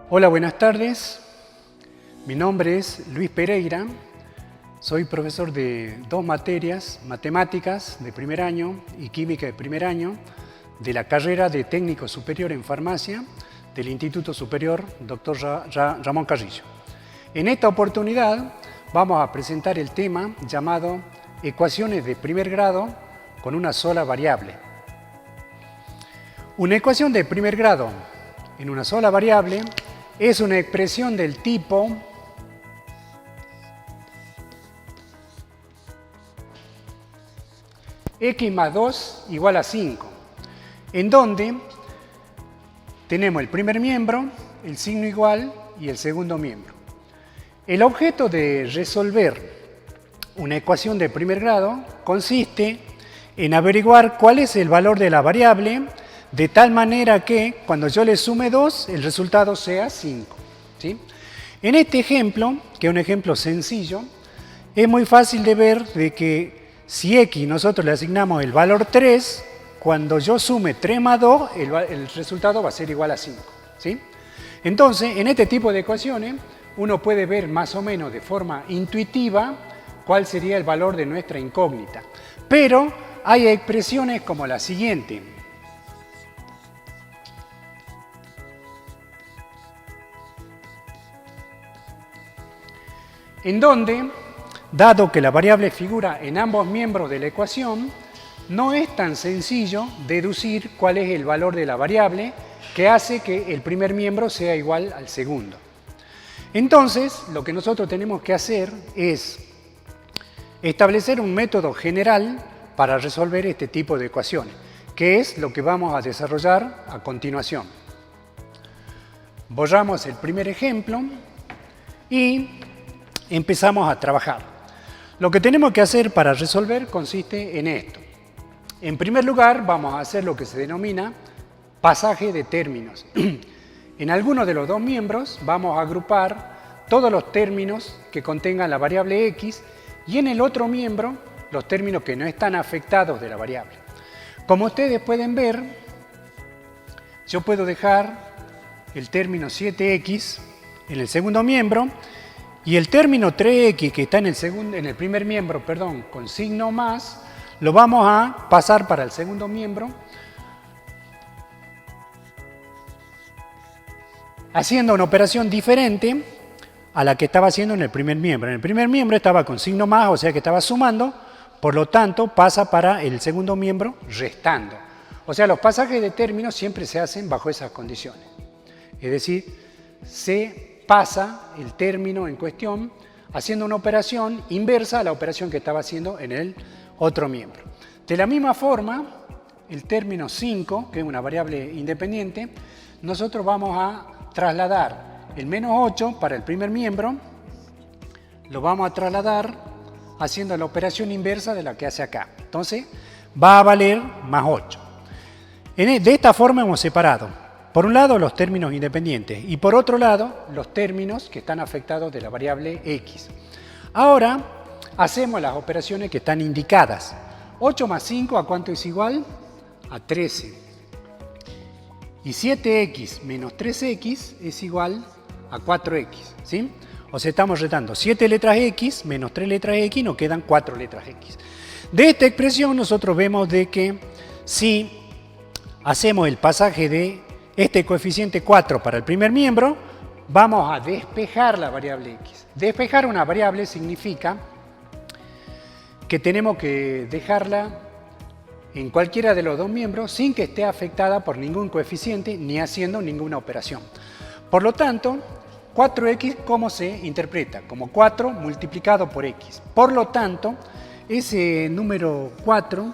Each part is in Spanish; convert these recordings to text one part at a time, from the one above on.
Hola, buenas tardes. Mi nombre es Luis Pereira. Soy profesor de dos materias, matemáticas de primer año y química de primer año, de la carrera de técnico superior en farmacia del Instituto Superior Dr. Ramón Carrillo. En esta oportunidad vamos a presentar el tema llamado ecuaciones de primer grado con una sola variable. Una ecuación de primer grado en una sola variable es una expresión del tipo x más 2 igual a 5, en donde tenemos el primer miembro, el signo igual y el segundo miembro. El objeto de resolver una ecuación de primer grado consiste en averiguar cuál es el valor de la variable de tal manera que cuando yo le sume 2, el resultado sea 5. ¿Sí? En este ejemplo, que es un ejemplo sencillo, es muy fácil de ver de que si x nosotros le asignamos el valor 3, cuando yo sume 3 más 2, el resultado va a ser igual a 5. ¿Sí? Entonces, en este tipo de ecuaciones, uno puede ver más o menos de forma intuitiva cuál sería el valor de nuestra incógnita. Pero hay expresiones como la siguiente. En donde, dado que la variable figura en ambos miembros de la ecuación, no es tan sencillo deducir cuál es el valor de la variable que hace que el primer miembro sea igual al segundo. Entonces, lo que nosotros tenemos que hacer es establecer un método general para resolver este tipo de ecuaciones, que es lo que vamos a desarrollar a continuación. Borramos el primer ejemplo y empezamos a trabajar. Lo que tenemos que hacer para resolver consiste en esto. En primer lugar, vamos a hacer lo que se denomina pasaje de términos. En alguno de los dos miembros vamos a agrupar todos los términos que contengan la variable x y en el otro miembro los términos que no están afectados de la variable. Como ustedes pueden ver, yo puedo dejar el término 7x en el segundo miembro y el término 3x que está en el primer miembro, con signo más, lo vamos a pasar para el segundo miembro, haciendo una operación diferente a la que estaba haciendo en el primer miembro. En el primer miembro estaba con signo más, o sea que estaba sumando, por lo tanto pasa para el segundo miembro restando. O sea, los pasajes de términos siempre se hacen bajo esas condiciones. Es decir, se pasa el término en cuestión haciendo una operación inversa a la operación que estaba haciendo en el otro miembro. De la misma forma, el término 5, que es una variable independiente, nosotros vamos a trasladar el menos 8 para el primer miembro, lo vamos a trasladar haciendo la operación inversa de la que hace acá. Entonces, va a valer más 8. De esta forma hemos separado, por un lado, los términos independientes y por otro lado, los términos que están afectados de la variable x. Ahora, hacemos las operaciones que están indicadas. 8 más 5, ¿a cuánto es igual? A 13. Y 7x menos 3x es igual a 4x. ¿Sí? O sea, estamos retando 7 letras x menos 3 letras x, nos quedan 4 letras x. De esta expresión nosotros vemos de que si hacemos el pasaje de este coeficiente 4 para el primer miembro, vamos a despejar la variable x. Despejar una variable significa que tenemos que dejarla en cualquiera de los dos miembros sin que esté afectada por ningún coeficiente ni haciendo ninguna operación. Por lo tanto, 4x, ¿cómo se interpreta? Como 4 multiplicado por x. Por lo tanto, ese número 4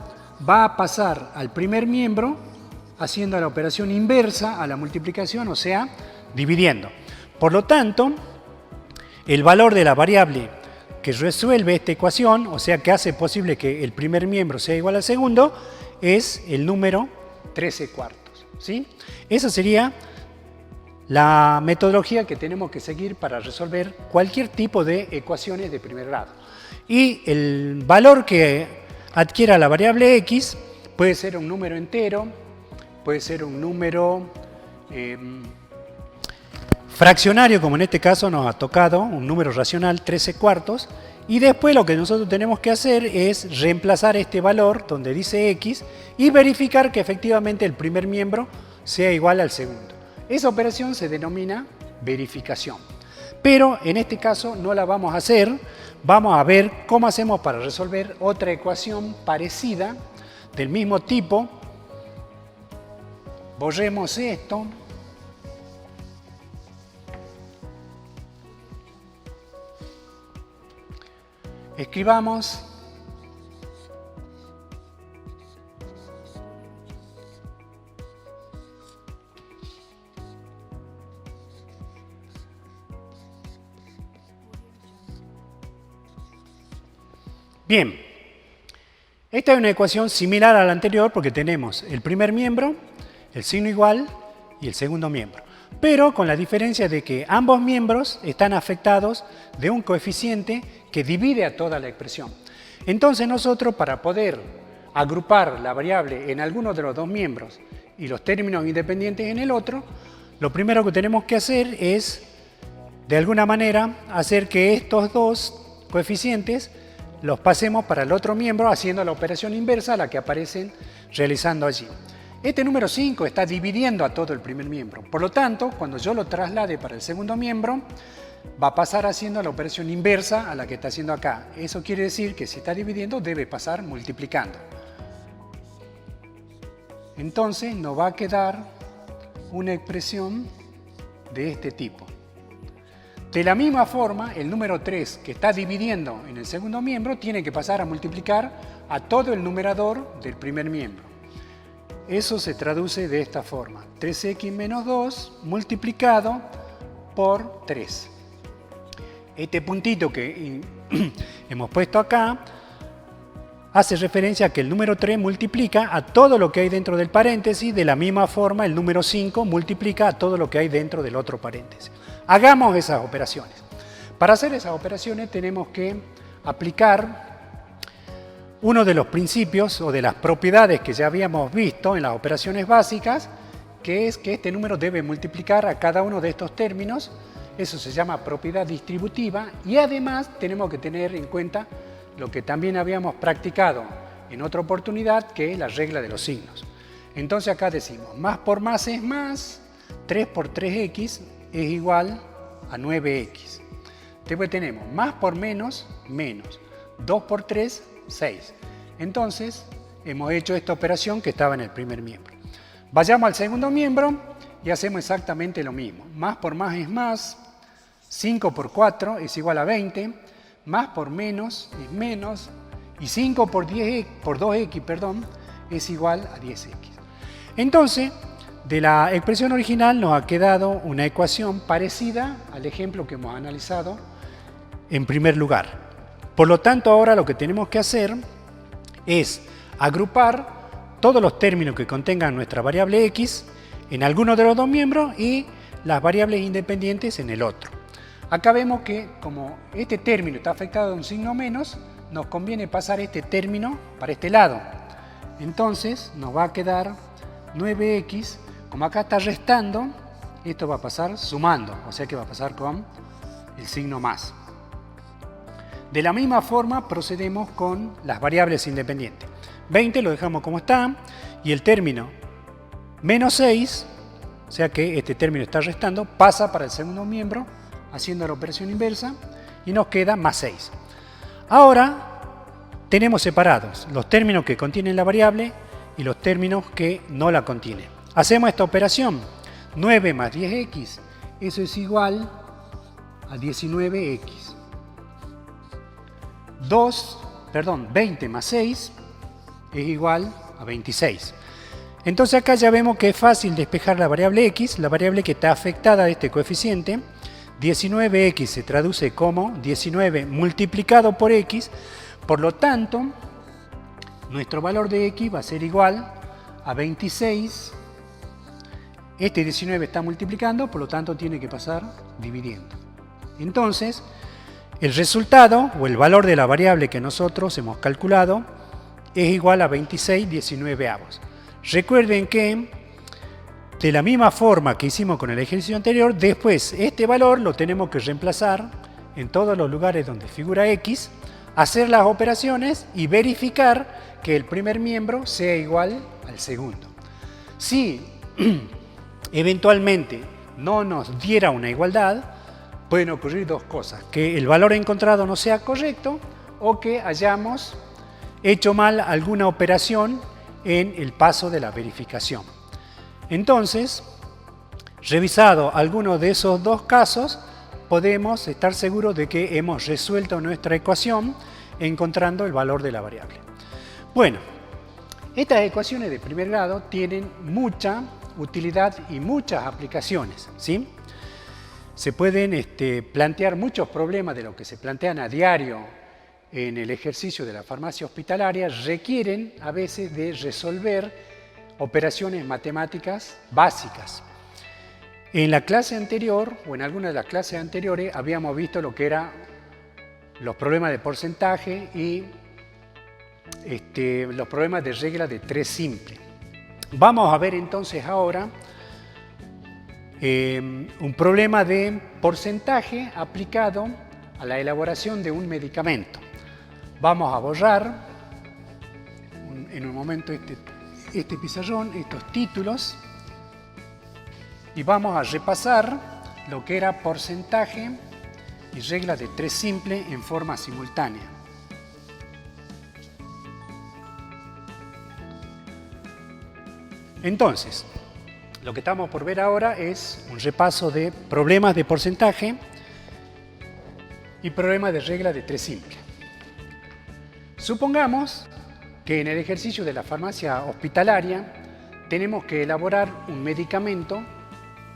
va a pasar al primer miembro haciendo la operación inversa a la multiplicación, o sea, dividiendo. Por lo tanto, el valor de la variable que resuelve esta ecuación, o sea, que hace posible que el primer miembro sea igual al segundo, es el número 13/4. ¿Sí? Esa sería la metodología que tenemos que seguir para resolver cualquier tipo de ecuaciones de primer grado. Y el valor que adquiera la variable x puede ser un número entero, puede ser un número fraccionario, como en este caso nos ha tocado un número racional 13 cuartos, y después lo que nosotros tenemos que hacer es reemplazar este valor donde dice x y verificar que efectivamente el primer miembro sea igual al segundo. Esa operación se denomina verificación. Pero en este caso no la vamos a hacer, vamos a ver cómo hacemos para resolver otra ecuación parecida, del mismo tipo. Borremos esto. Escribamos bien, esta es una ecuación similar a la anterior porque tenemos el primer miembro, el signo igual y el segundo miembro, pero con la diferencia de que ambos miembros están afectados de un coeficiente que divide a toda la expresión. Entonces nosotros, para poder agrupar la variable en alguno de los dos miembros y los términos independientes en el otro, lo primero que tenemos que hacer es, de alguna manera, hacer que estos dos coeficientes los pasemos para el otro miembro haciendo la operación inversa a la que aparecen realizando allí. Este número 5 está dividiendo a todo el primer miembro. Por lo tanto, cuando yo lo traslade para el segundo miembro, va a pasar haciendo la operación inversa a la que está haciendo acá. Eso quiere decir que si está dividiendo, debe pasar multiplicando. Entonces nos va a quedar una expresión de este tipo. De la misma forma, el número 3 que está dividiendo en el segundo miembro tiene que pasar a multiplicar a todo el numerador del primer miembro. Eso se traduce de esta forma: 3x menos 2 multiplicado por 3. Este puntito que hemos puesto acá hace referencia a que el número 3 multiplica a todo lo que hay dentro del paréntesis, de la misma forma el número 5 multiplica a todo lo que hay dentro del otro paréntesis. Hagamos esas operaciones. Para hacer esas operaciones tenemos que aplicar uno de los principios o de las propiedades que ya habíamos visto en las operaciones básicas, que es que este número debe multiplicar a cada uno de estos términos. Eso se llama propiedad distributiva, y además tenemos que tener en cuenta lo que también habíamos practicado en otra oportunidad, que es la regla de los signos. Entonces acá decimos, más por más es más, 3 por 3x es igual a 9x. Después tenemos más por menos, menos, 2 por 3, 6. Entonces hemos hecho esta operación que estaba en el primer miembro. Vayamos al segundo miembro y hacemos exactamente lo mismo. Más por más es más, 5 por 4 es igual a 20, más por menos es menos, y 5 por 2x es igual a 10x. Entonces, de la expresión original nos ha quedado una ecuación parecida al ejemplo que hemos analizado en primer lugar. Por lo tanto, ahora lo que tenemos que hacer es agrupar todos los términos que contengan nuestra variable x en alguno de los dos miembros y las variables independientes en el otro. Acá vemos que como este término está afectado de un signo menos, nos conviene pasar este término para este lado. Entonces nos va a quedar 9x, como acá está restando, esto va a pasar sumando, o sea que va a pasar con el signo más. De la misma forma procedemos con las variables independientes. 20 lo dejamos como está, y el término menos 6, o sea que este término está restando, pasa para el segundo miembro haciendo la operación inversa y nos queda más 6. Ahora tenemos separados los términos que contienen la variable y los términos que no la contienen. Hacemos esta operación, 9 más 10x, eso es igual a 19x. 20 más 6 es igual a 26. Entonces acá ya vemos que es fácil despejar la variable x, la variable que está afectada de este coeficiente. 19x se traduce como 19 multiplicado por x, por lo tanto, nuestro valor de x va a ser igual a 26. Este 19 está multiplicando, por lo tanto tiene que pasar dividiendo. Entonces, el resultado o el valor de la variable que nosotros hemos calculado es igual a 26/19. Recuerden que de la misma forma que hicimos con el ejercicio anterior, después este valor lo tenemos que reemplazar en todos los lugares donde figura X, hacer las operaciones y verificar que el primer miembro sea igual al segundo. Si eventualmente no nos diera una igualdad, pueden ocurrir dos cosas: que el valor encontrado no sea correcto o que hayamos hecho mal alguna operación en el paso de la verificación. Entonces, revisado alguno de esos dos casos, podemos estar seguros de que hemos resuelto nuestra ecuación encontrando el valor de la variable. Bueno, estas ecuaciones de primer grado tienen mucha utilidad y muchas aplicaciones, ¿sí? Se pueden plantear muchos problemas de lo que se plantean a diario en el ejercicio de la farmacia hospitalaria, requieren a veces de resolver operaciones matemáticas básicas. En la clase anterior, o en algunas de las clases anteriores, habíamos visto lo que eran los problemas de porcentaje y los problemas de regla de 3 simple. Vamos a ver entonces ahora un problema de porcentaje aplicado a la elaboración de un medicamento. Vamos a borrar en un momento este pizarrón, estos títulos, y vamos a repasar lo que era porcentaje y regla de 3 simple en forma simultánea. Entonces, lo que estamos por ver ahora es un repaso de problemas de porcentaje y problemas de regla de 3 simple. Supongamos que en el ejercicio de la farmacia hospitalaria tenemos que elaborar un medicamento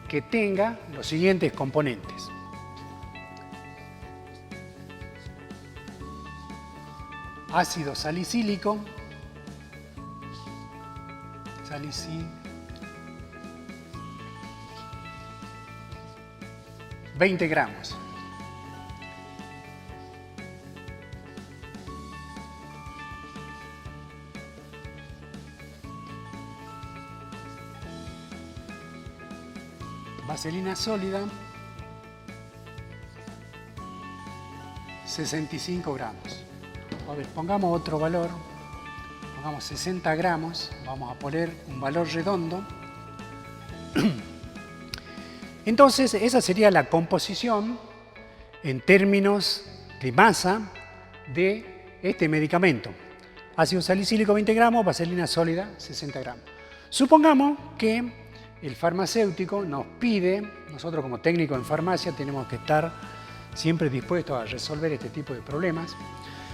que tenga los siguientes componentes. Ácido salicílico, 20 gramos. Vaselina sólida, 65 gramos. A ver, pongamos otro valor, pongamos 60 gramos, vamos a poner un valor redondo. Entonces, esa sería la composición en términos de masa de este medicamento. Ácido salicílico 20 gramos, vaselina sólida 60 gramos. Supongamos que el farmacéutico nos pide, nosotros como técnicos en farmacia tenemos que estar siempre dispuestos a resolver este tipo de problemas.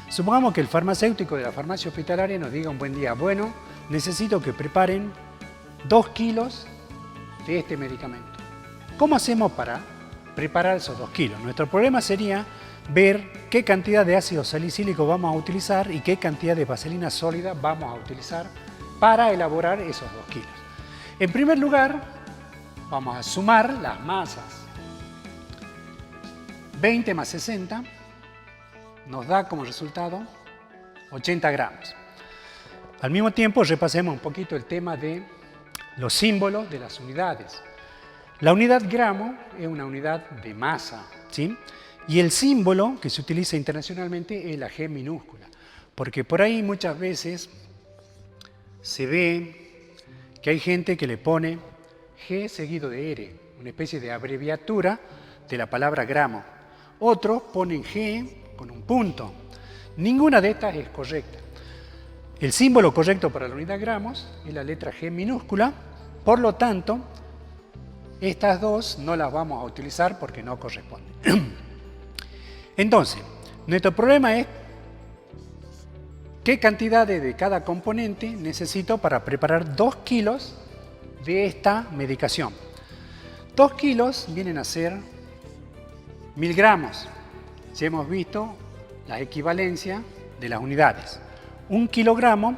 Supongamos que el farmacéutico de la farmacia hospitalaria nos diga un buen día: bueno, necesito que preparen 2 kilos de este medicamento. ¿Cómo hacemos para preparar esos 2 kilos? Nuestro problema sería ver qué cantidad de ácido salicílico vamos a utilizar y qué cantidad de vaselina sólida vamos a utilizar para elaborar esos 2 kilos. En primer lugar, vamos a sumar las masas. 20 más 60 nos da como resultado 80 gramos. Al mismo tiempo, repasemos un poquito el tema de los símbolos de las unidades. La unidad gramo es una unidad de masa, ¿sí? Y el símbolo que se utiliza internacionalmente es la G minúscula, porque por ahí muchas veces se ve que hay gente que le pone G seguido de R, una especie de abreviatura de la palabra gramo. Otros ponen G con un punto. Ninguna de estas es correcta. El símbolo correcto para la unidad gramos es la letra G minúscula, por lo tanto, estas dos no las vamos a utilizar porque no corresponden. Entonces, nuestro problema es qué cantidades de cada componente necesito para preparar 2 kilos de esta medicación. 2 kilos vienen a ser 1000 gramos. Ya hemos visto la equivalencia de las unidades. 1 kilogramo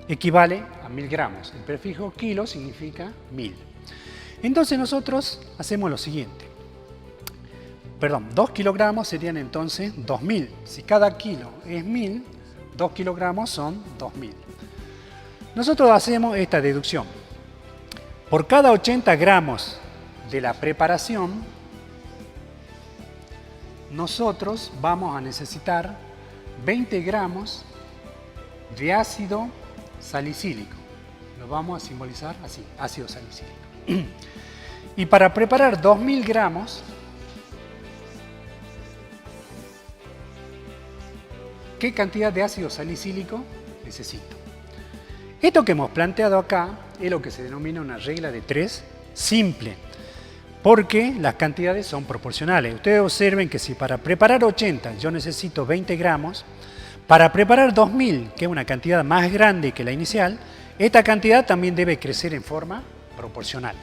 equivale a 1000 gramos. El prefijo kilo significa 1000. Entonces nosotros hacemos lo siguiente. 2 kilogramos serían entonces 2000. Si cada kilo es 1000, 2 kilogramos son 2000. Nosotros hacemos esta deducción. por cada 80 gramos de la preparación, nosotros vamos a necesitar 20 gramos de ácido salicílico. Lo vamos a simbolizar así, ácido salicílico. Y para preparar 2000 gramos, ¿qué cantidad de ácido salicílico necesito? Esto que hemos planteado acá es lo que se denomina una regla de 3 simple, porque las cantidades son proporcionales. Ustedes observen que si para preparar 80 yo necesito 20 gramos, para preparar 2000, que es una cantidad más grande que la inicial, esta cantidad también debe crecer en forma proporcional.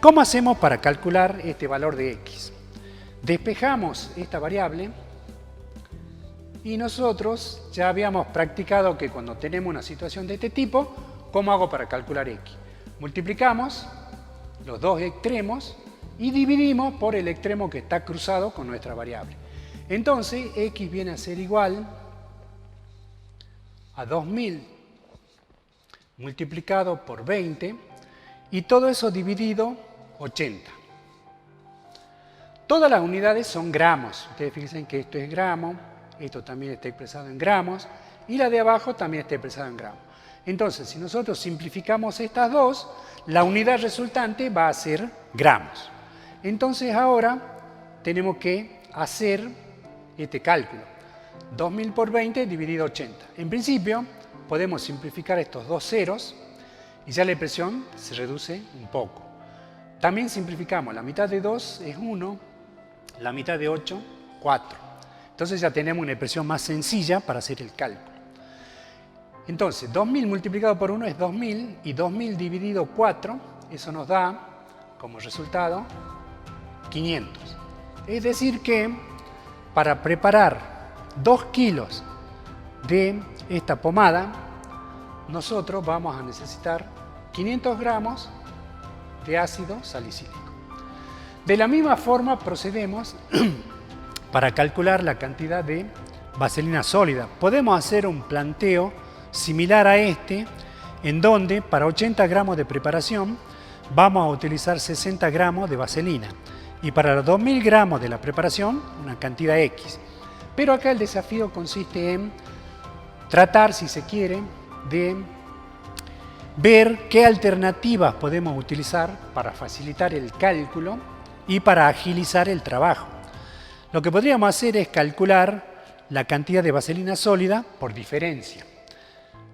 ¿Cómo hacemos para calcular este valor de X? Despejamos esta variable y nosotros ya habíamos practicado que cuando tenemos una situación de este tipo, ¿cómo hago para calcular X? Multiplicamos los dos extremos y dividimos por el extremo que está cruzado con nuestra variable. Entonces, X viene a ser igual a 2000 multiplicado por 20 y todo eso dividido 80. Todas las unidades son gramos. Ustedes fíjense que esto es gramo, esto también está expresado en gramos y la de abajo también está expresada en gramos. Entonces, si nosotros simplificamos estas dos, la unidad resultante va a ser gramos. Entonces ahora tenemos que hacer este cálculo. 2000 por 20 dividido 80. En principio podemos simplificar estos dos ceros y ya la expresión se reduce un poco. También simplificamos, la mitad de 2 es 1, la mitad de 8, 4. Entonces ya tenemos una expresión más sencilla para hacer el cálculo. Entonces 2000 multiplicado por 1 es 2000 y 2000 dividido 4, eso nos da como resultado 500. Es decir que para preparar 2 kilos de esta pomada, nosotros vamos a necesitar 500 gramos de ácido salicílico. De la misma forma procedemos para calcular la cantidad de vaselina sólida. Podemos hacer un planteo similar a este, en donde para 80 gramos de preparación vamos a utilizar 60 gramos de vaselina y para los 2000 gramos de la preparación una cantidad X. Pero acá el desafío consiste en tratar, si se quiere, de ver qué alternativas podemos utilizar para facilitar el cálculo y para agilizar el trabajo. Lo que podríamos hacer es calcular la cantidad de vaselina sólida por diferencia.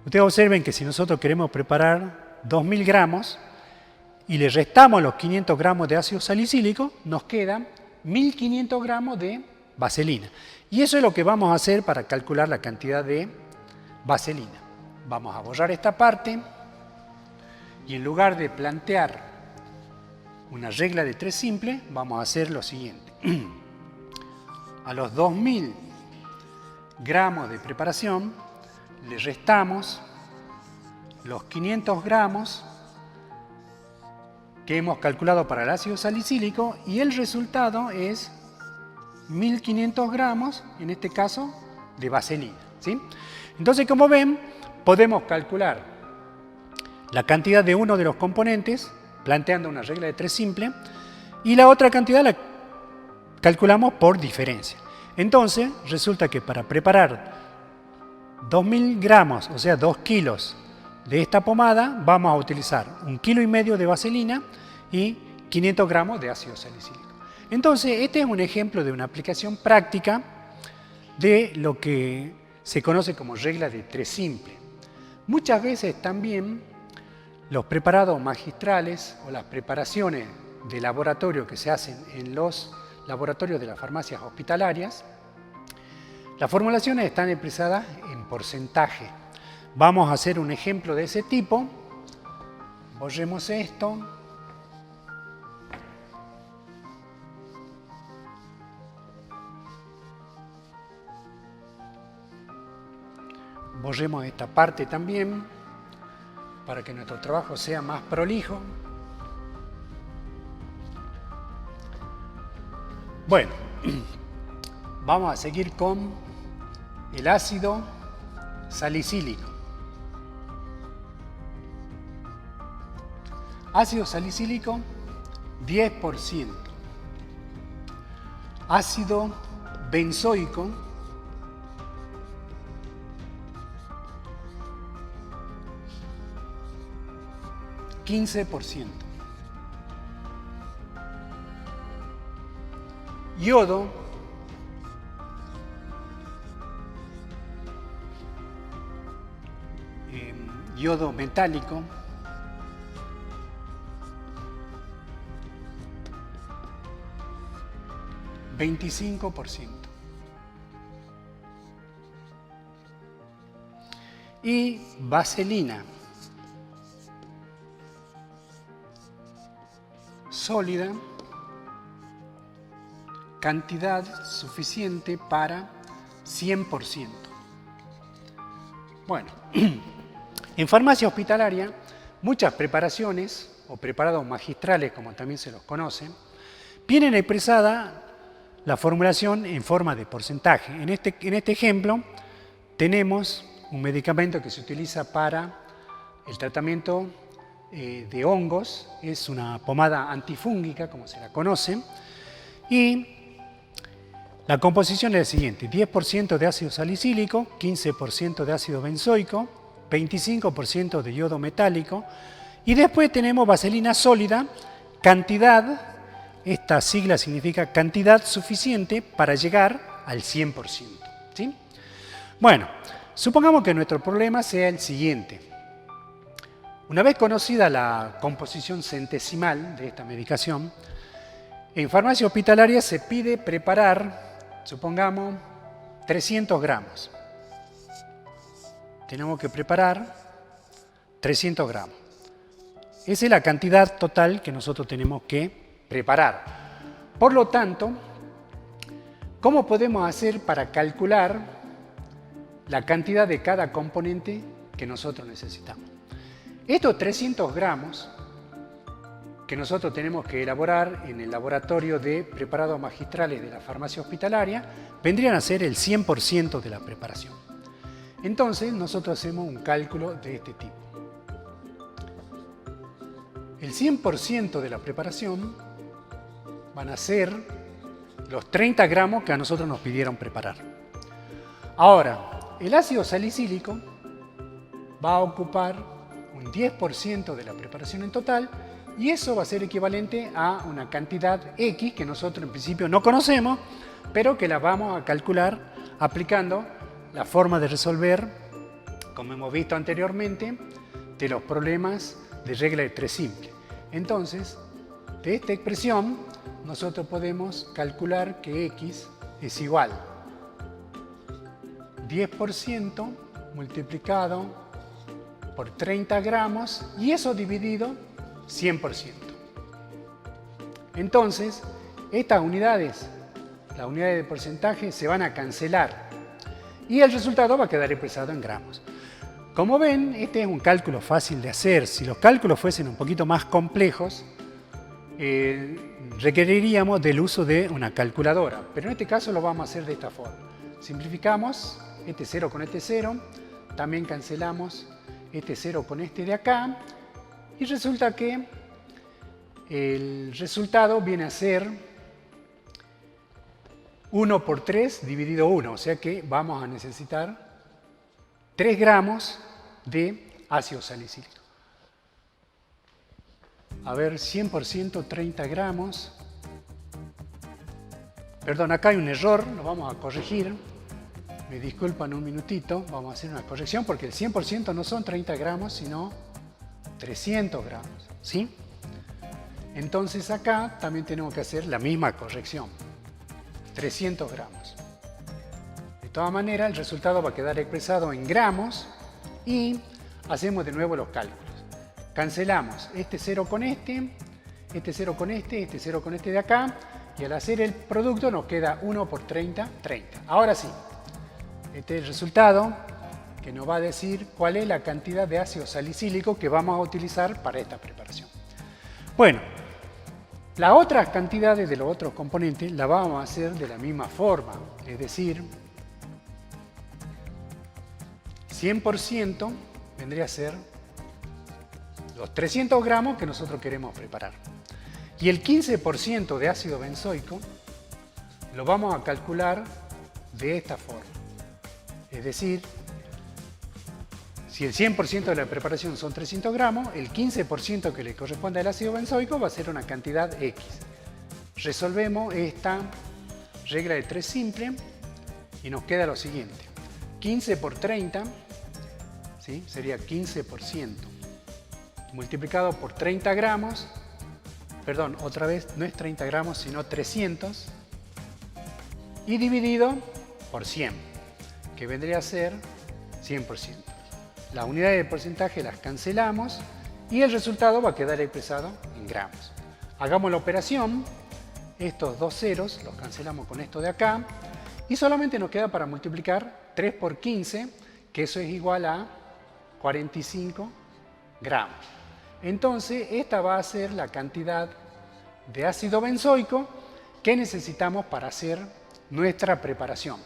Ustedes observen que si nosotros queremos preparar 2000 gramos y le restamos los 500 gramos de ácido salicílico, nos quedan 1500 gramos de vaselina. Y eso es lo que vamos a hacer para calcular la cantidad de vaselina. Vamos a borrar esta parte y en lugar de plantear una regla de 3 simple, vamos a hacer lo siguiente. A los 2000 gramos de preparación le restamos los 500 gramos que hemos calculado para el ácido salicílico y el resultado es 1500 gramos, en este caso, de vaselina, ¿sí? Entonces, como ven, podemos calcular la cantidad de uno de los componentes, planteando una regla de 3 simple, y la otra cantidad la calculamos por diferencia. Entonces, resulta que para preparar 2000 gramos, o sea, 2 kilos de esta pomada, vamos a utilizar 1,5 kg de vaselina y 500 gramos de ácido salicílico. Entonces, este es un ejemplo de una aplicación práctica de lo que se conoce como regla de 3 simple. Muchas veces también los preparados magistrales o las preparaciones de laboratorio que se hacen en los laboratorios de las farmacias hospitalarias, las formulaciones están expresadas en porcentaje. Vamos a hacer un ejemplo de ese tipo. Borremos esto. Borremos esta parte también para que nuestro trabajo sea más prolijo. Bueno, vamos a seguir con el ácido salicílico. Ácido salicílico, 10%. Ácido benzoico, 15%. Yodo, yodo metálico, 25%. Y vaselina sólida, cantidad suficiente para 100%. Bueno, en farmacia hospitalaria, muchas preparaciones o preparados magistrales, como también se los conoce, vienen expresada la formulación en forma de porcentaje. En este ejemplo tenemos un medicamento que se utiliza para el tratamiento de hongos, es una pomada antifúngica, como se la conoce, y la composición es la siguiente: 10% de ácido salicílico, 15% de ácido benzoico, 25% de yodo metálico, y después tenemos vaselina sólida, cantidad, esta sigla significa cantidad suficiente para llegar al 100%. ¿Sí? Bueno, supongamos que nuestro problema sea el siguiente. Una vez conocida la composición centesimal de esta medicación, en farmacia hospitalaria se pide preparar, supongamos, 300 gramos. Tenemos que preparar 300 gramos. Esa es la cantidad total que nosotros tenemos que preparar. Por lo tanto, ¿cómo podemos hacer para calcular la cantidad de cada componente que nosotros necesitamos? Estos 300 gramos que nosotros tenemos que elaborar en el laboratorio de preparados magistrales de la farmacia hospitalaria vendrían a ser el 100% de la preparación. Entonces, nosotros hacemos un cálculo de este tipo. El 100% de la preparación van a ser los 30 gramos que a nosotros nos pidieron preparar. Ahora, el ácido salicílico va a ocupar un 10% de la preparación en total, y eso va a ser equivalente a una cantidad X que nosotros en principio no conocemos, pero que la vamos a calcular aplicando la forma de resolver, como hemos visto anteriormente, de los problemas de regla de 3 simple. Entonces, de esta expresión, nosotros podemos calcular que X es igual a 10% multiplicado por 30 gramos, y eso dividido 100%. Entonces, estas unidades, las unidades de porcentaje, se van a cancelar y el resultado va a quedar expresado en gramos. Como ven, este es un cálculo fácil de hacer. Si los cálculos fuesen un poquito más complejos, requeriríamos del uso de una calculadora, pero en este caso lo vamos a hacer de esta forma. Simplificamos este 0 con este 0, también cancelamos este 0 con este de acá, y resulta que el resultado viene a ser 1 por 3 dividido 1, o sea que vamos a necesitar 3 gramos de ácido salicílico. A ver, 100%, 30 gramos. Perdón, acá hay un error, lo vamos a corregir. Me disculpan un minutito, vamos a hacer una corrección porque el 100% no son 30 gramos, sino 300 gramos, ¿sí? Entonces acá también tenemos que hacer la misma corrección, 300 gramos. De todas maneras, el resultado va a quedar expresado en gramos y hacemos de nuevo los cálculos. Cancelamos este 0 con este 0 con este 0 con este de acá, y al hacer el producto nos queda 1 por 30, 30. Ahora sí. Este es el resultado que nos va a decir cuál es la cantidad de ácido salicílico que vamos a utilizar para esta preparación. Bueno, las otras cantidades de los otros componentes las vamos a hacer de la misma forma, es decir, 100% vendría a ser los 300 gramos que nosotros queremos preparar. Y el 15% de ácido benzoico lo vamos a calcular de esta forma. Es decir, si el 100% de la preparación son 300 gramos, el 15% que le corresponde al ácido benzoico va a ser una cantidad X. Resolvemos esta regla de 3 simple y nos queda lo siguiente. 15 por 30, ¿sí? Sería 15%. Multiplicado por 30 gramos, perdón, otra vez no es 30 gramos, sino 300. Y dividido por 100, que vendría a ser 100%. Las unidades de porcentaje las cancelamos y el resultado va a quedar expresado en gramos. Hagamos la operación, estos dos ceros los cancelamos con esto de acá y solamente nos queda para multiplicar 3 por 15, que eso es igual a 45 gramos. Entonces, esta va a ser la cantidad de ácido benzoico que necesitamos para hacer nuestra preparación.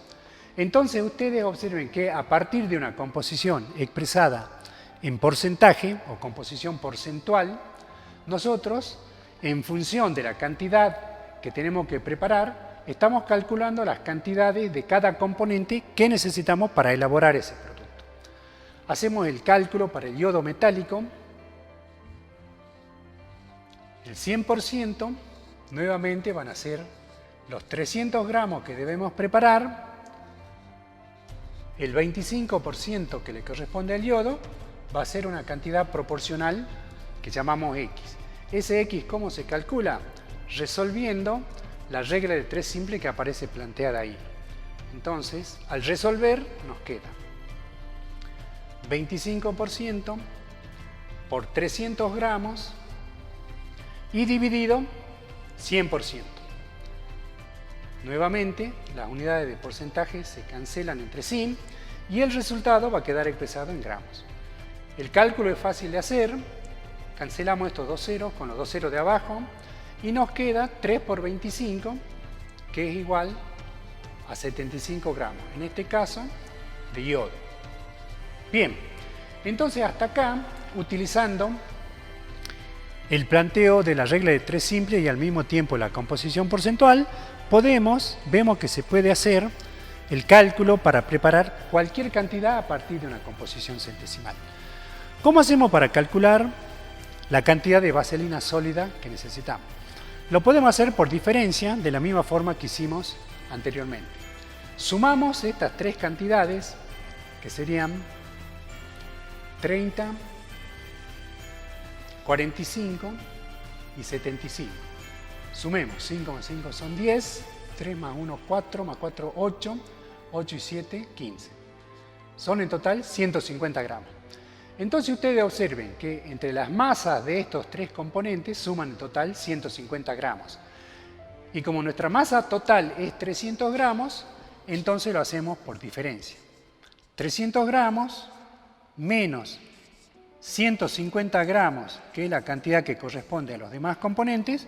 Entonces ustedes observen que a partir de una composición expresada en porcentaje o composición porcentual, nosotros, en función de la cantidad que tenemos que preparar, estamos calculando las cantidades de cada componente que necesitamos para elaborar ese producto. Hacemos el cálculo para el yodo metálico. El 100% nuevamente van a ser los 300 gramos que debemos preparar, el 25% que le corresponde al yodo va a ser una cantidad proporcional que llamamos X. Ese X, ¿cómo se calcula? Resolviendo la regla de 3 simple que aparece planteada ahí. Entonces, al resolver nos queda 25% por 300 gramos y dividido 100%. Nuevamente, las unidades de porcentaje se cancelan entre sí y el resultado va a quedar expresado en gramos. El cálculo es fácil de hacer. Cancelamos estos dos ceros con los dos ceros de abajo y nos queda 3 por 25, que es igual a 75 gramos, en este caso de yodo. Bien, entonces hasta acá, utilizando el planteo de la regla de 3 simple y al mismo tiempo la composición porcentual, vemos que se puede hacer el cálculo para preparar cualquier cantidad a partir de una composición centesimal. ¿Cómo hacemos para calcular la cantidad de vaselina sólida que necesitamos? Lo podemos hacer por diferencia, de la misma forma que hicimos anteriormente. Sumamos estas tres cantidades, que serían 30, 45 y 75. Sumemos, 5 más 5 son 10, 3 más 1, 4, más 4, 8, 8 y 7, 15. Son en total 150 gramos. Entonces ustedes observen que entre las masas de estos tres componentes suman en total 150 gramos. Y como nuestra masa total es 300 gramos, entonces lo hacemos por diferencia. 300 gramos menos 150 gramos, que es la cantidad que corresponde a los demás componentes,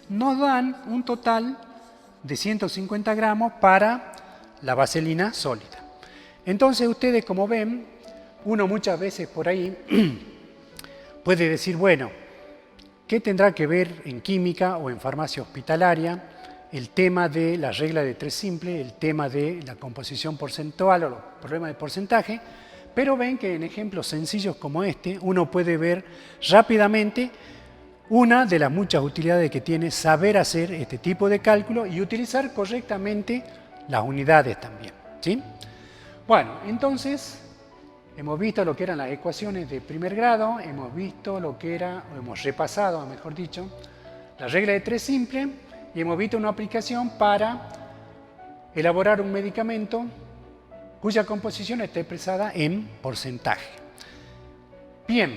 nos dan un total de 150 gramos para la vaselina sólida. Entonces ustedes, como ven, uno muchas veces por ahí puede decir, bueno, ¿qué tendrá que ver en química o en farmacia hospitalaria el tema de la regla de 3 simple, el tema de la composición porcentual o los problemas de porcentaje? Pero ven que en ejemplos sencillos como este, uno puede ver rápidamente una de las muchas utilidades que tiene saber hacer este tipo de cálculo y utilizar correctamente las unidades también, ¿sí? Bueno, entonces hemos visto lo que eran las ecuaciones de primer grado, hemos visto lo que era, o hemos repasado, mejor dicho, la regla de 3 simple y hemos visto una aplicación para elaborar un medicamento cuya composición está expresada en porcentaje. Bien,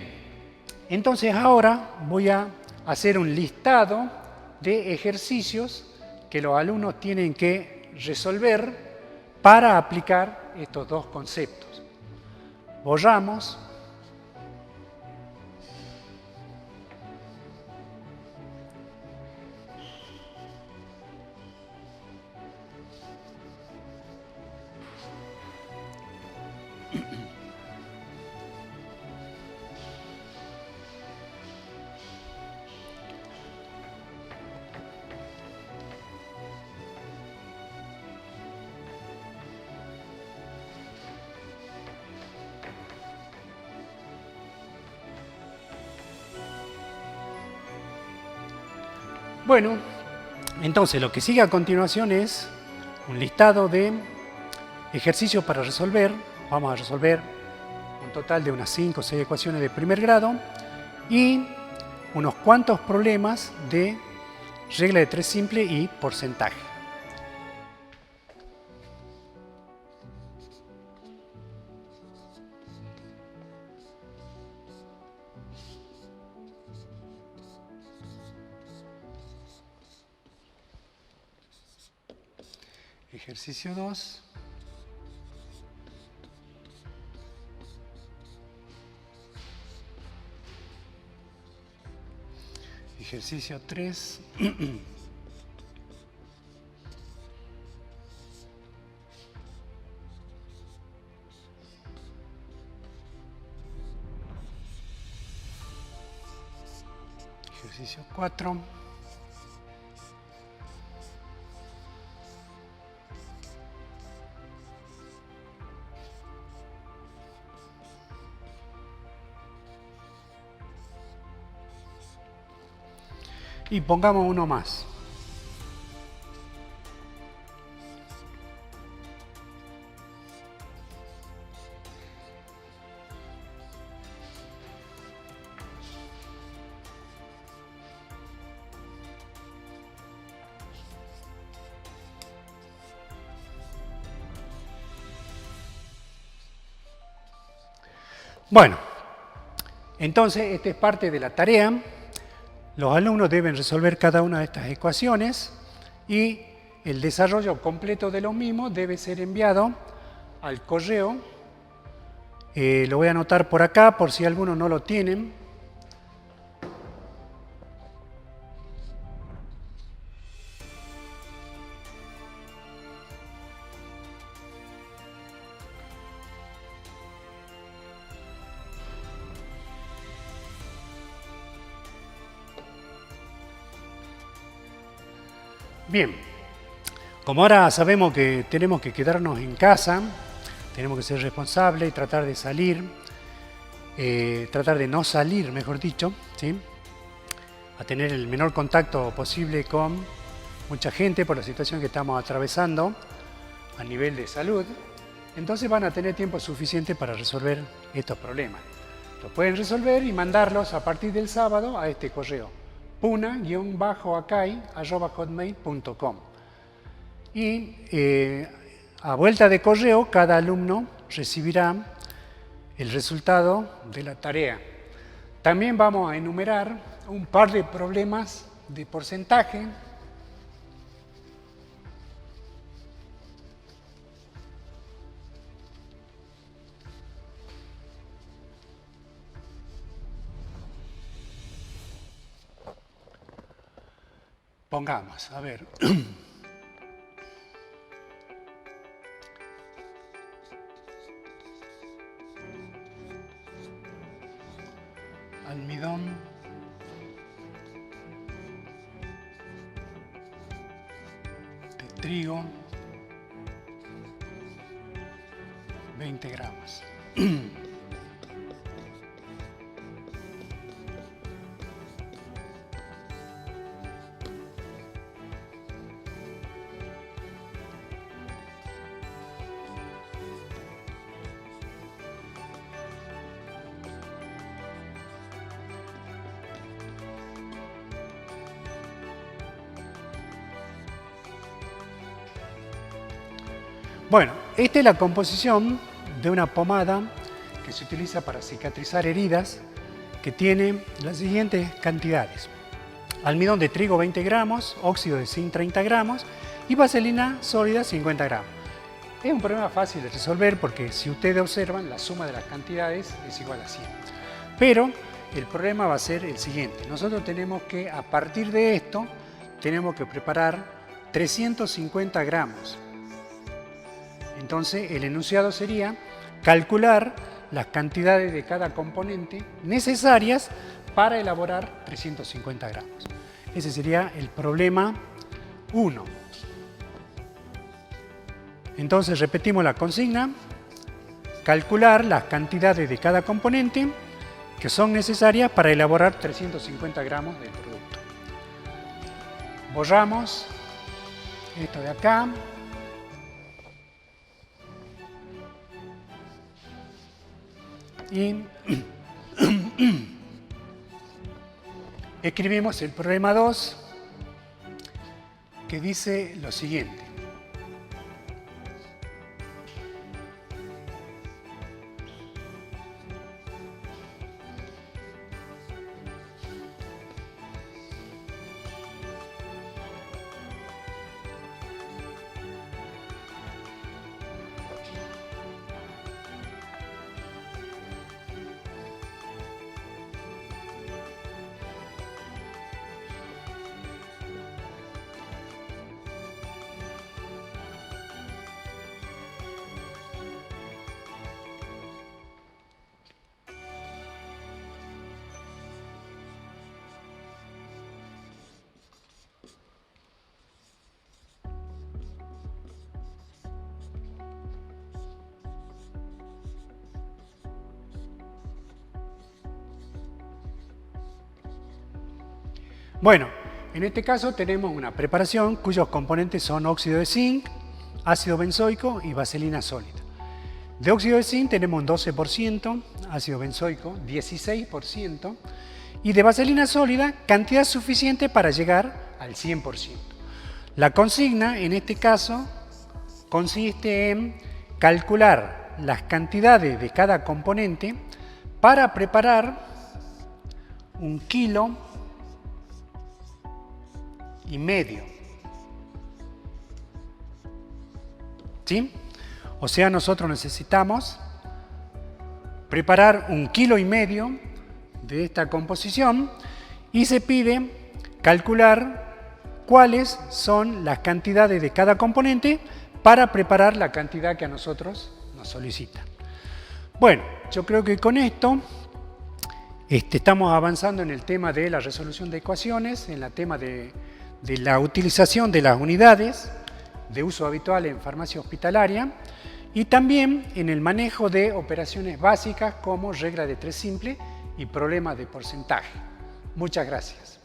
entonces ahora voy a hacer un listado de ejercicios que los alumnos tienen que resolver para aplicar estos dos conceptos. Borramos. Bueno, entonces lo que sigue a continuación es un listado de ejercicios para resolver. Vamos a resolver un total de unas 5 o 6 ecuaciones de primer grado y unos cuantos problemas de regla de 3 simple y porcentaje. Ejercicio 2. Ejercicio 3. Ejercicio 4. Y pongamos uno más. Bueno, entonces esta es parte de la tarea. Los alumnos deben resolver cada una de estas ecuaciones y el desarrollo completo de los mismos debe ser enviado al correo. Lo voy a anotar por acá por si algunos no lo tienen. Bien, como ahora sabemos que tenemos que quedarnos en casa, tenemos que ser responsables y tratar de salir, tratar de no salir, mejor dicho, ¿sí? A tener el menor contacto posible con mucha gente por la situación que estamos atravesando a nivel de salud, entonces van a tener tiempo suficiente para resolver estos problemas. Los pueden resolver y mandarlos a partir del sábado a este correo: puna-acai@hotmail.com. Y a vuelta de correo, cada alumno recibirá el resultado de la tarea. También vamos a enumerar un par de problemas de porcentaje. Pongamos, a ver. Almidón de trigo, 20 gramos. Bueno, esta es la composición de una pomada que se utiliza para cicatrizar heridas, que tiene las siguientes cantidades: almidón de trigo 20 gramos, óxido de zinc 30 gramos y vaselina sólida 50 gramos. Es un problema fácil de resolver porque si ustedes observan, la suma de las cantidades es igual a 100. Pero el problema va a ser el siguiente: nosotros tenemos que, a partir de esto, tenemos que preparar 350 gramos. Entonces, el enunciado sería calcular las cantidades de cada componente necesarias para elaborar 350 gramos. Ese sería el problema 1. Entonces, repetimos la consigna: calcular las cantidades de cada componente que son necesarias para elaborar 350 gramos del producto. Borramos esto de acá. Y escribimos el problema 2, que dice lo siguiente. Bueno, en este caso tenemos una preparación cuyos componentes son óxido de zinc, ácido benzoico y vaselina sólida. De óxido de zinc tenemos un 12%, ácido benzoico 16% y de vaselina sólida cantidad suficiente para llegar al 100%. La consigna en este caso consiste en calcular las cantidades de cada componente para preparar 1,5 kg. ¿Sí? O sea, nosotros necesitamos preparar 1,5 kg de esta composición y se pide calcular cuáles son las cantidades de cada componente para preparar la cantidad que a nosotros nos solicitan. Bueno, yo creo que con esto estamos avanzando en el tema de la resolución de ecuaciones, en el tema de la utilización de las unidades de uso habitual en farmacia hospitalaria y también en el manejo de operaciones básicas como regla de 3 simple y problemas de porcentaje. Muchas gracias.